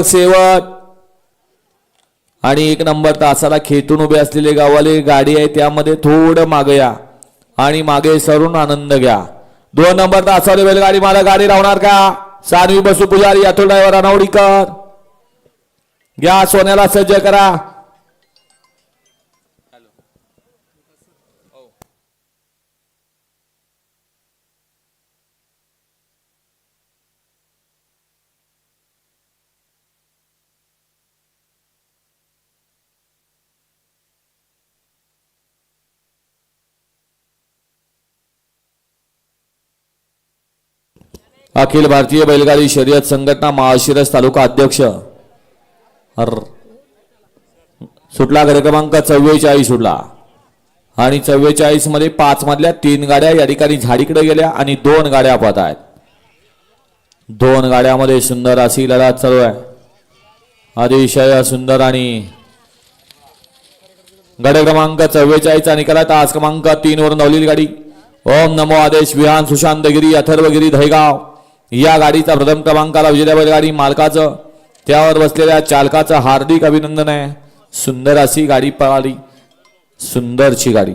शेवट आणि 1 नंबर तासाला खेटून उभे असलेले गावाले गाडी आहे त्यामध्ये थोडं मागे या आणि मागे सरून आनंद घ्या. 2 नंबर तासावर बैलगाडी मला गाडी राहणार का? सानवी बसू पुजारी यातून ड्रायव्हर अनावडीकर घ्या. सोन्याला सज्ज करा. अखिल भारतीय बैलगाडी शर्यत संघटना माळशिरस तालुका अध्यक्ष सुटला गट क्रमांक 44 सुटला आणि 44 मध्ये 5 मधल्या 3 गाड्या या ठिकाणी झाडीकडे गेल्या आणि 2 गाड्या पाहत आहेत. 2 गाड्यामध्ये सुंदर अशी लढत चालू आहे. अतिशय सुंदर आणि गट क्रमांक 44 निकाला तास क्रमांक 3 वर नवलेली गाडी ओम नमो आदेश विहान सुशांतगिरी अथर्वगिरी दहेगाव या गाडीचा प्रथम क्रमांकाला विजेत्या बैलगाडी मालकाचं त्यावर बसलेल्या चालकाचं हार्दिक अभिनंदन आहे. सुंदर अशी गाडी पळाली. सुंदरची गाडी.